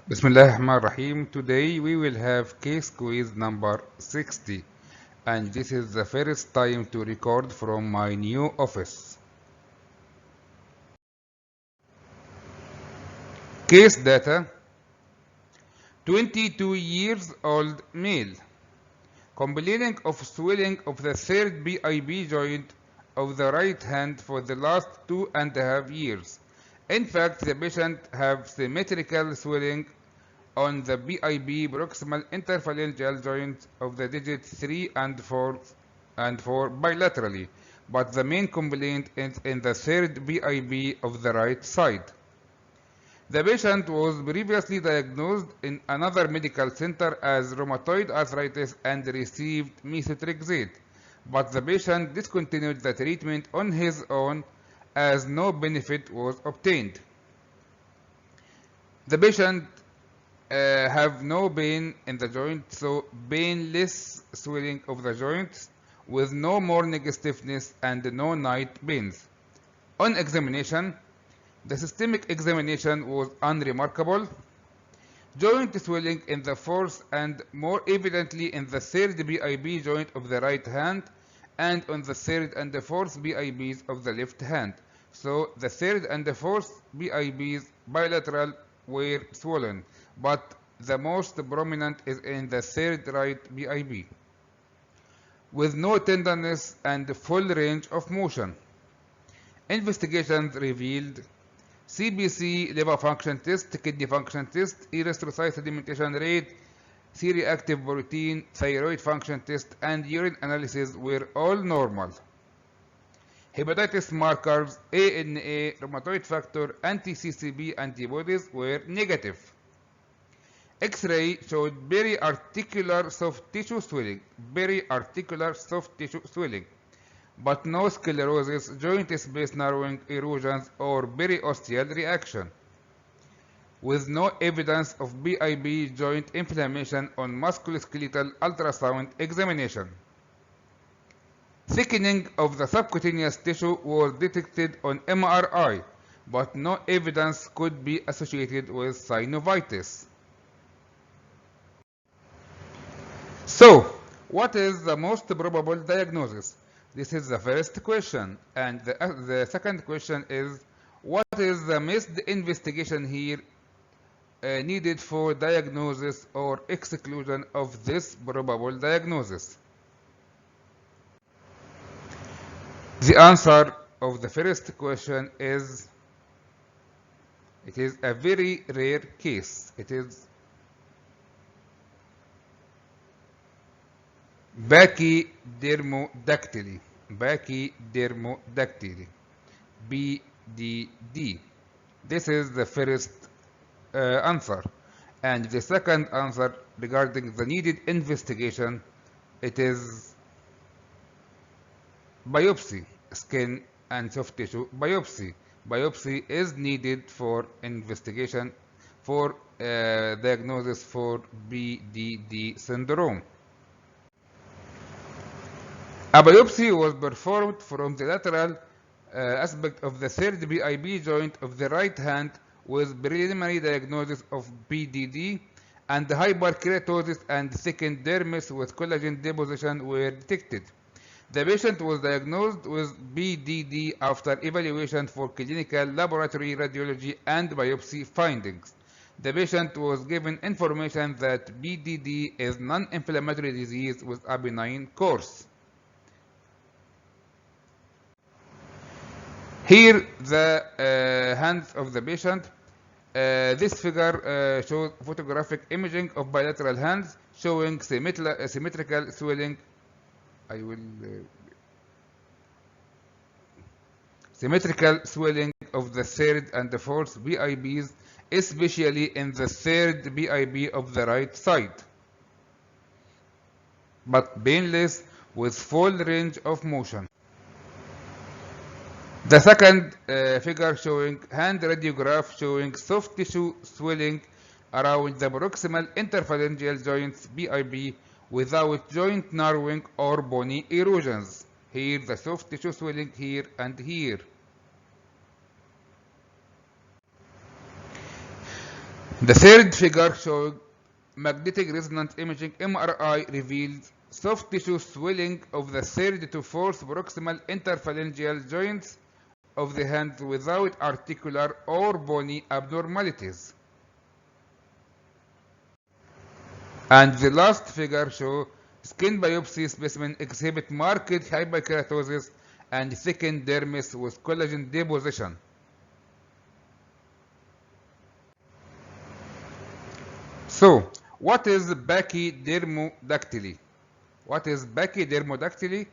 Bismillahirrahmanirrahim. Today we will have case quiz number 60, and this is the first time to record from my new office. Case data: 22 years old male, complaining of swelling of the third BIB joint of the right hand for the last 2.5 years. In fact, the patient have symmetrical swelling on the BIB proximal interphalangeal joint of the digits 3 and 4 bilaterally, but the main complaint is in the third BIB of the right side. The patient was previously diagnosed in another medical center as rheumatoid arthritis and received methotrexate, but the patient discontinued the treatment on his own as no benefit was obtained. The patient have no pain in the joint, so painless swelling of the joints with no morning stiffness and no night pains. On examination, the systemic examination was unremarkable. Joint swelling in the fourth and more evidently in the third BIB joint of the right hand and on the third and the fourth BIBs of the left hand. So the third and the fourth BIBs bilateral were swollen, but the most prominent is in the third right BIB, with no tenderness and full range of motion. Investigations revealed CBC liver function test, kidney function test, erythrocyte sedimentation rate, C-reactive protein, thyroid function test, and urine analysis were all normal. Hepatitis markers, ANA, rheumatoid factor, anti-CCP antibodies were negative. X-ray showed periarticular soft tissue swelling, but no sclerosis, joint space narrowing, erosions, or periosteal reaction, with no evidence of BIB joint inflammation on musculoskeletal ultrasound examination. Thickening of the subcutaneous tissue was detected on MRI, but no evidence could be associated with synovitis. So, what is the most probable diagnosis? This is the first question, and the second question is, what is the missed investigation here needed for diagnosis or exclusion of this probable diagnosis? The answer of the first question is, it is a very rare case. It is Brachydermodactyly, BDD. This is the first answer. And the second answer regarding the needed investigation, it is biopsy, skin and soft tissue biopsy. Biopsy is needed for investigation for diagnosis for BDD syndrome. A biopsy was performed from the lateral aspect of the third BIB joint of the right hand with preliminary diagnosis of BDD, and hyperkeratosis and thickened dermis with collagen deposition were detected. The patient was diagnosed with BDD after evaluation for clinical laboratory radiology and biopsy findings. The patient was given information that BDD is non-inflammatory disease with a benign course. Here the hands of the patient. This figure shows photographic imaging of bilateral hands showing symmetrical swelling. Symmetrical swelling of the third and the fourth BIBs, especially in the third BIB of the right side, but painless with full range of motion. The second figure showing hand radiograph showing soft tissue swelling around the proximal interphalangeal joints BIB without joint narrowing or bony erosions. Here the soft tissue swelling here and here. The third figure showing magnetic resonance imaging MRI reveals soft tissue swelling of the third to fourth proximal interphalangeal joints of the hand without articular or bony abnormalities. And the last figure shows skin biopsy specimen exhibit marked hyperkeratosis and thickened dermis with collagen deposition. So, what is pachydermodactyly? What is pachydermodactyly?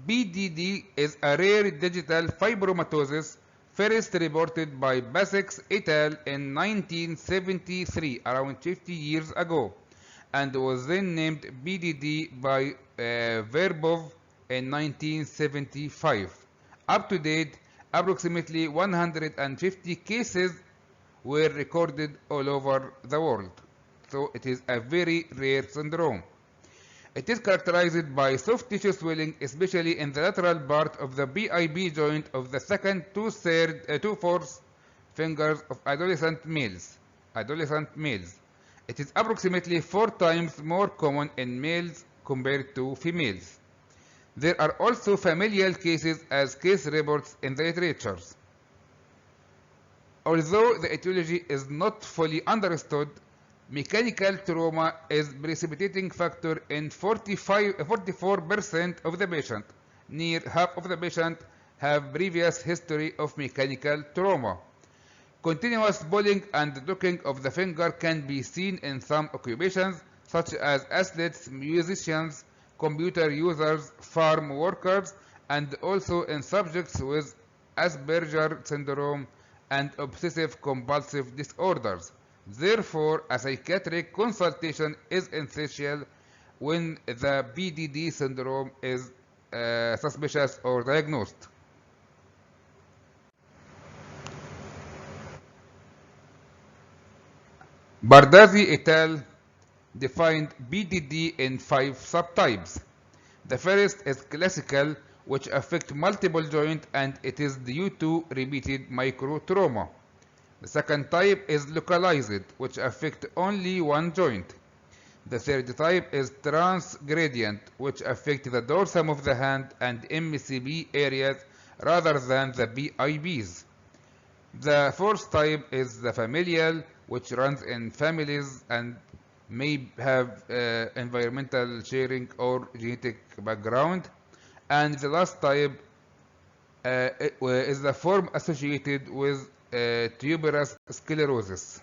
BDD is a rare digital fibromatosis first reported by Bassex et al. In 1973, around 50 years ago, and was then named BDD by Verbov in 1975. Up to date, approximately 150 cases were recorded all over the world. So it is a very rare syndrome. It is characterized by soft tissue swelling, especially in the lateral part of the BIB joint of the second to fourth fingers of adolescent males. It is approximately 4 times more common in males compared to females. There are also familial cases as case reports in the literatures. Although the etiology is not fully understood, mechanical trauma is precipitating factor in 44% of the patient. Near half of the patient have previous history of mechanical trauma. Continuous pulling and docking of the finger can be seen in some occupations such as athletes, musicians, computer users, farm workers, and also in subjects with Asperger syndrome and obsessive compulsive disorders. Therefore, a psychiatric consultation is essential when the BDD syndrome is suspicious or diagnosed. Bardazzi et al. Defined BDD in 5 subtypes. The first is classical, which affect multiple joints and it is due to repeated microtrauma. The second type is localized, which affect only one joint. The third type is transgradient, which affect the dorsum of the hand and MCB areas rather than the BIBs. The fourth type is the familial, which runs in families and may have environmental sharing or genetic background. And the last type is the form associated with tuberous sclerosis.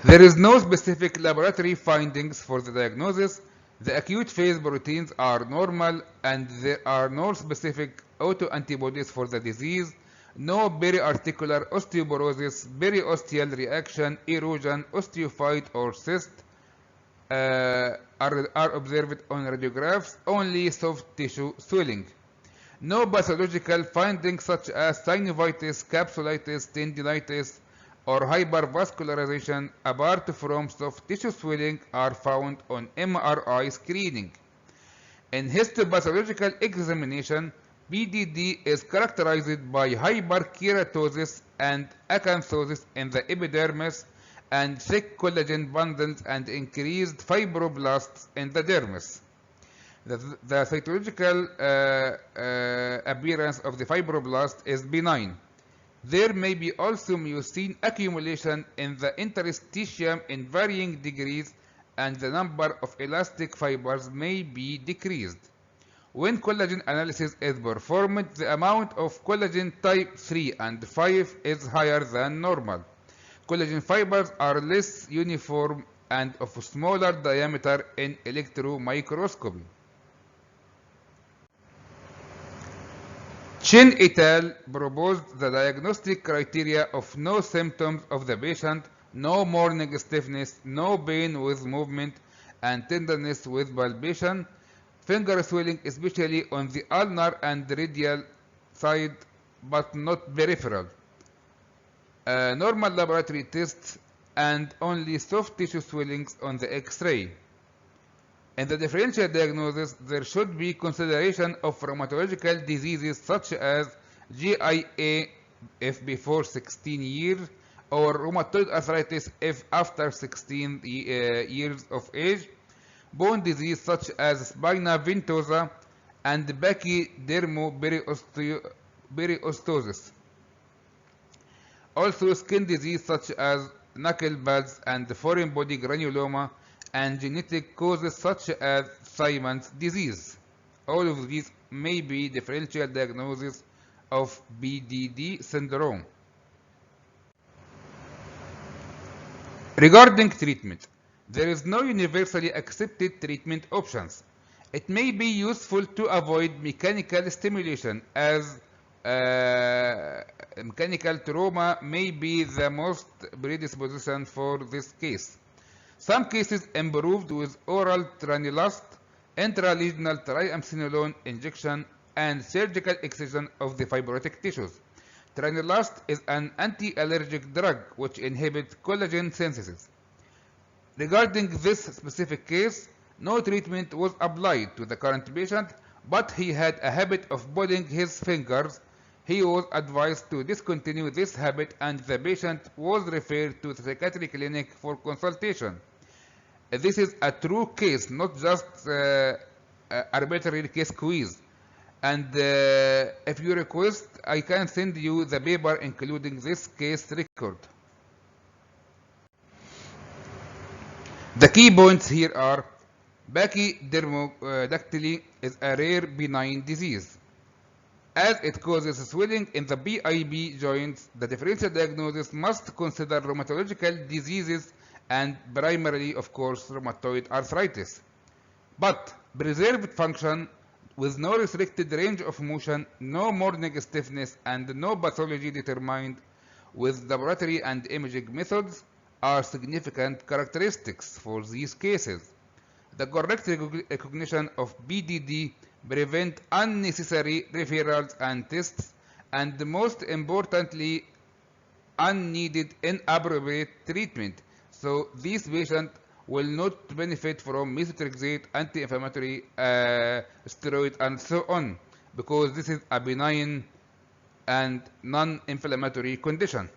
There is no specific laboratory findings for the diagnosis. The acute phase proteins are normal and there are no specific autoantibodies for the disease. No periarticular osteoporosis, periosteal reaction, erosion, osteophyte or cyst are observed on radiographs, only soft tissue swelling. No pathological findings such as synovitis, capsulitis, tendinitis, or hypervascularization apart from soft tissue swelling are found on MRI screening. In histopathological examination, BDD is characterized by hyperkeratosis and acanthosis in the epidermis and thick collagen bundles and increased fibroblasts in the dermis. The cytological appearance of the fibroblast is benign. There may be also mucin accumulation in the interstitium in varying degrees and the number of elastic fibers may be decreased. When collagen analysis is performed, the amount of collagen type 3 and 5 is higher than normal. Collagen fibers are less uniform and of smaller diameter in electron Chen et al. Proposed the diagnostic criteria of no symptoms of the patient, no morning stiffness, no pain with movement, and tenderness with palpation, finger swelling especially on the ulnar and radial side but not peripheral, normal laboratory tests, and only soft tissue swellings on the X-ray. In the differential diagnosis, there should be consideration of rheumatological diseases such as GIA, if before 16 years, or rheumatoid arthritis if after 16 years of age, bone disease such as spina ventosa and pachydermoperiostosis. Also skin disease such as knuckle pads and foreign body granuloma and genetic causes such as Simon's disease. All of these may be differential diagnosis of BDD syndrome. Regarding treatment, there is no universally accepted treatment options. It may be useful to avoid mechanical stimulation, as mechanical trauma may be the most predisposition for this case. Some cases improved with oral tranilast, intralesional triamcinolone injection, and surgical excision of the fibrotic tissues. Tranilast is an anti-allergic drug which inhibits collagen synthesis. Regarding this specific case, no treatment was applied to the current patient, but he had a habit of pulling his fingers. He was advised to discontinue this habit and the patient was referred to the psychiatric clinic for consultation. This is a true case, not just arbitrary case quiz. And if you request, I can send you the paper including this case record. The key points here are: pachydermodactyly is a rare benign disease. As it causes swelling in the PIB joints, the differential diagnosis must consider rheumatological diseases and primarily, of course, rheumatoid arthritis. But preserved function with no restricted range of motion, no morning stiffness, and no pathology determined with laboratory and imaging methods are significant characteristics for these cases. The correct recognition of BDD prevent unnecessary referrals and tests, and most importantly, unneeded inappropriate treatment. So these patients will not benefit from methotrexate, anti-inflammatory steroid, and so on, because this is a benign and non-inflammatory condition.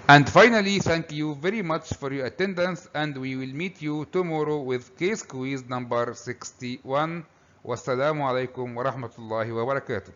And finally, thank you very much for your attendance, and we will meet you tomorrow with case quiz number 61. Wassalamu alaikum wa rahmatullahi wa barakatuh.